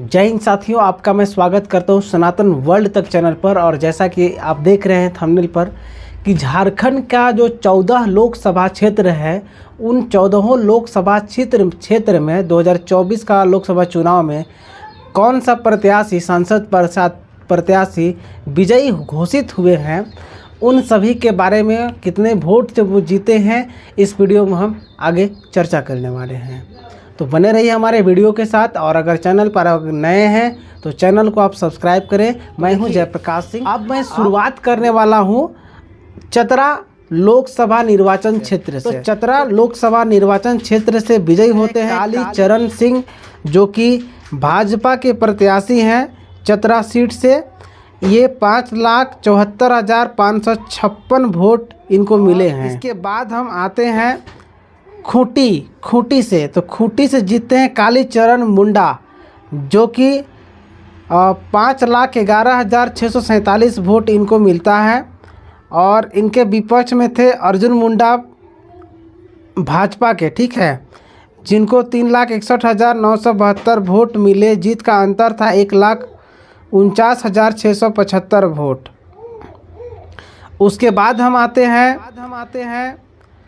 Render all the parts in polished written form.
जय हिंद साथियों, आपका मैं स्वागत करता हूं सनातन वर्ल्ड तक चैनल पर। और जैसा कि आप देख रहे हैं थंबनेल पर कि झारखंड का जो 14 लोकसभा क्षेत्र है, उन 14 लोकसभा क्षेत्र में 2024 का लोकसभा चुनाव में कौन सा प्रत्याशी, सांसद प्रत्याशी विजयी घोषित हुए हैं, उन सभी के बारे में, कितने वोट से वो जीते हैं, इस वीडियो में हम आगे चर्चा करने वाले हैं। तो बने रहिए हमारे वीडियो के साथ। और अगर चैनल पर नए हैं तो चैनल को आप सब्सक्राइब करें। मैं हूं जयप्रकाश सिंह। अब मैं शुरुआत करने वाला हूं चतरा लोकसभा निर्वाचन क्षेत्र से। तो चतरा लोकसभा निर्वाचन क्षेत्र से विजयी होते हैं कालीचरण सिंह, जो कि भाजपा के प्रत्याशी हैं चतरा सीट से। ये 5,74,556 वोट इनको मिले हैं। इसके बाद हम आते हैं खूंटी से। तो खूंटी से जीतते हैं कालीचरण मुंडा, जो कि 5,11,647 वोट इनको मिलता है। और इनके विपक्ष में थे अर्जुन मुंडा भाजपा के, ठीक है, जिनको 3,61,972 वोट मिले। जीत का अंतर था 1,49,675 वोट। उसके बाद हम आते हैं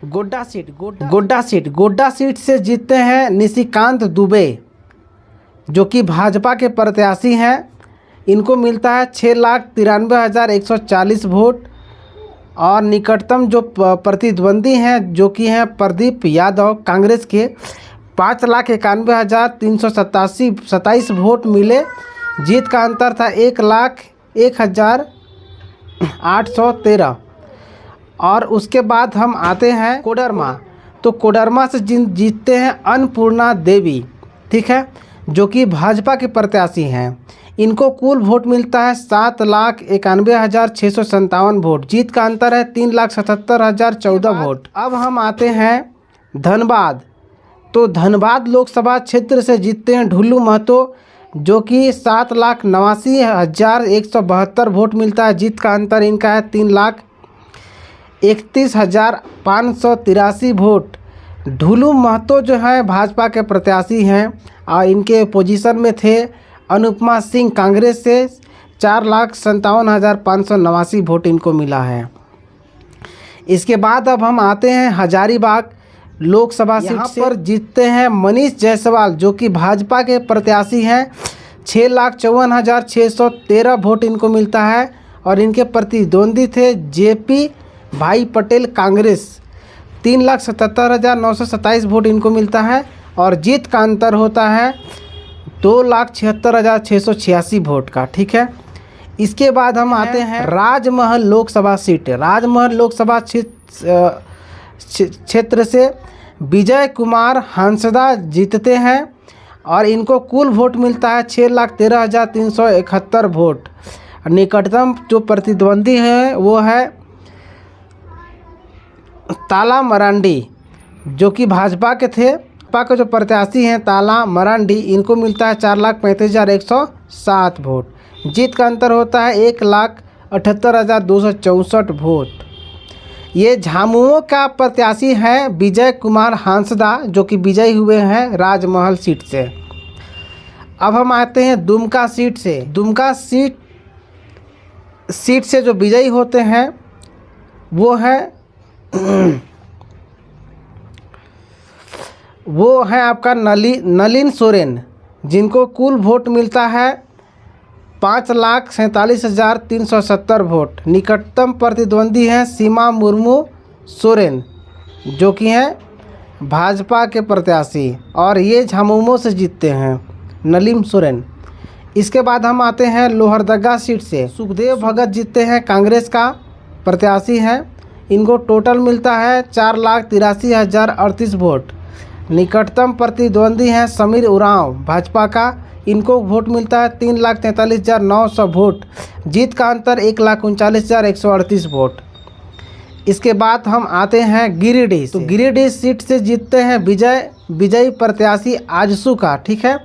गोड्डा सीट से जीतते हैं निशिकांत दुबे, जो कि भाजपा के प्रत्याशी हैं। इनको मिलता है 6,93,140 वोट। और निकटतम जो प्रतिद्वंदी हैं, जो कि हैं प्रदीप यादव कांग्रेस के, 5,91,327 वोट मिले। जीत का अंतर था 1,01,813। और उसके बाद हम आते हैं कोडरमा। तो कोडरमा से जीतते हैं अन्नपूर्णा देवी, ठीक है, जो कि भाजपा के प्रत्याशी हैं। इनको कुल वोट मिलता है 7,91,657 वोट। जीत का अंतर है 3,77,014 वोट। अब हम आते हैं धनबाद। तो धनबाद लोकसभा क्षेत्र से जीतते हैं ढुल्लू महतो, जो कि 7,89,172 वोट मिलता है। जीत का अंतर इनका है 3,31,583 वोट। ढुल्लू महतो जो है भाजपा के प्रत्याशी हैं, और इनके पोजीशन में थे अनुपमा सिंह कांग्रेस से। 4,57,589 वोट इनको मिला है। इसके बाद अब हम आते हैं हजारीबाग लोकसभा सीट से। पर जीतते हैं मनीष जायसवाल, जो कि भाजपा के प्रत्याशी हैं। 6,54,613 वोट इनको मिलता है। और इनके प्रतिद्वंदी थे जेपी भाई पटेल कांग्रेस। 3,77,927 वोट इनको मिलता है। और जीत का अंतर होता है 2,76,686 वोट का, ठीक है। इसके बाद हम आते हैं राजमहल लोकसभा सीट। राजमहल लोकसभा क्षेत्र से विजय कुमार हंसदा जीतते हैं। और इनको कुल वोट मिलता है 6,13,371 वोट। निकटतम जो प्रतिद्वंदी है वो है ताला मरांडी, जो कि भाजपा के थे। भाजपा के जो प्रत्याशी हैं ताला मरांडी, इनको मिलता है 4,35,107 वोट। जीत का अंतर होता है 1,78,264 वोट। ये झामुमो का प्रत्याशी हैं विजय कुमार हांसदा, जो कि विजयी हुए हैं राजमहल सीट से। अब हम आते हैं दुमका सीट से। दुमका सीट से जो विजयी होते हैं वो है आपका नलिन सोरेन, जिनको कुल वोट मिलता है 5,47,370 वोट। निकटतम प्रतिद्वंदी हैं सीमा मुर्मू सोरेन, जो कि हैं भाजपा के प्रत्याशी। और ये झामुमो से जीतते हैं नलिन सोरेन। इसके बाद हम आते हैं लोहरदगा सीट से। सुखदेव भगत जीतते हैं, कांग्रेस का प्रत्याशी हैं। इनको टोटल मिलता है 4,83,038 वोट। निकटतम प्रतिद्वंदी हैं समीर उरांव भाजपा का। इनको वोट मिलता है 3,43,900 वोट। जीत का अंतर 1,39,138 वोट। इसके बाद हम आते हैं गिरिडीह। तो गिरिडीह सीट से जीतते हैं विजयी प्रत्याशी आजसू का, ठीक है,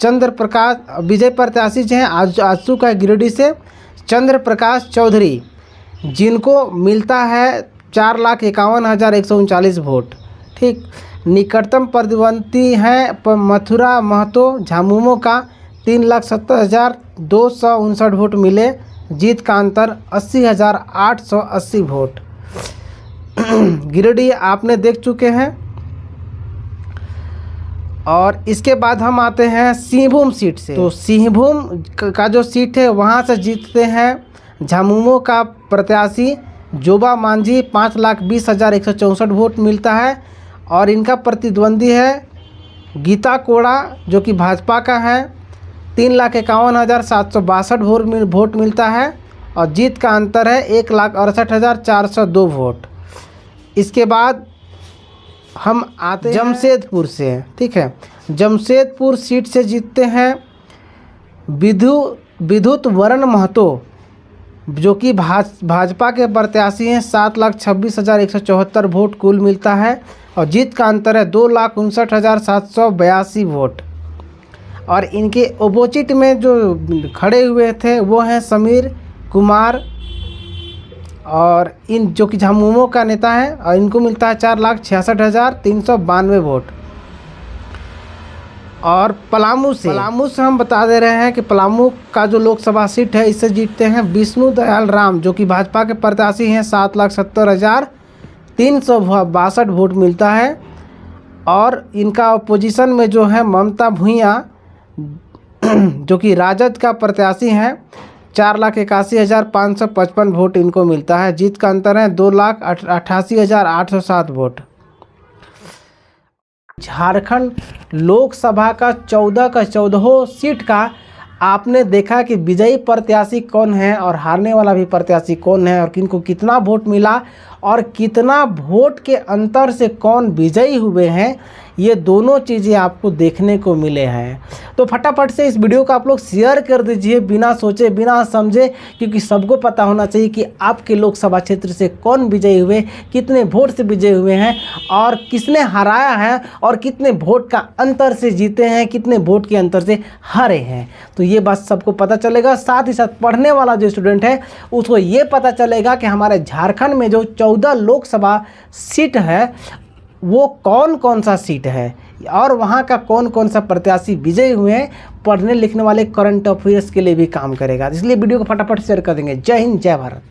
चंद्र प्रकाश। विजय प्रत्याशी जो हैं आजसू का गिरिडीह से चंद्र प्रकाश चौधरी, जिनको मिलता है 4,51,139 वोट, ठीक। निकटतम प्रतिद्वंदी हैं मथुरा महतो झामुमो का, 3,70,259 वोट मिले। जीत का अंतर 80,880 वोट। गिरिडीह आपने देख चुके हैं। और इसके बाद हम आते हैं सिंहभूम सीट से। तो सिंहभूम का जो सीट है वहाँ से जीतते हैं झामुमो का प्रत्याशी जोबा मांझी, 5,20,164 वोट मिलता है। और इनका प्रतिद्वंदी है गीता कोड़ा जो कि भाजपा का है, 3,51,762 वोट मिलता है। और जीत का अंतर है 1,68,402 वोट। इसके बाद हम आते हैं जमशेदपुर से। ठीक है, जमशेदपुर सीट से जीतते हैं विद्युत वरण महतो जो कि भाजपा के प्रत्याशी हैं, 7,26,174 वोट कुल मिलता है। और जीत का अंतर है 2,59,782 वोट। और इनके अपोजिट में जो खड़े हुए थे वो हैं समीर कुमार, और इन जो कि झामुमो का नेता है, और इनको मिलता है 4,66,392 वोट। और पलामू से हम बता दे रहे हैं कि पलामू का जो लोकसभा सीट है इससे जीतते हैं विष्णु दयाल राम जो कि भाजपा के प्रत्याशी हैं, 7,70,362 वोट मिलता है। और इनका अपोजिशन में जो है ममता भूइयाँ जो कि राजद का प्रत्याशी हैं, 4,81,555 वोट इनको मिलता है। जीत का अंतर है 2,88,807 वोट। झारखंड लोकसभा का 14 सीट का आपने देखा कि विजयी प्रत्याशी कौन है और हारने वाला भी प्रत्याशी कौन है, और किनको कितना वोट मिला और कितना वोट के अंतर से कौन विजयी हुए हैं, ये दोनों चीज़ें आपको देखने को मिले हैं। तो फटाफट से इस वीडियो को आप लोग शेयर कर दीजिए बिना सोचे बिना समझे, क्योंकि सबको पता होना चाहिए कि आपके लोकसभा क्षेत्र से कौन विजयी हुए, कितने वोट से विजयी हुए हैं, और किसने हराया है, और कितने वोट का अंतर से जीते हैं, कितने वोट के अंतर से हारे हैं। तो ये बात सबको पता चलेगा। साथ ही साथ पढ़ने वाला जो स्टूडेंट है उसको ये पता चलेगा कि हमारे झारखंड में जो 14 लोकसभा सीट है वो कौन कौन सा सीट है और वहाँ का कौन कौन सा प्रत्याशी विजयी हुए हैं। पढ़ने लिखने वाले करंट अफेयर्स के लिए भी काम करेगा, इसलिए वीडियो को फटाफट शेयर कर देंगे। जय हिंद, जय भारत।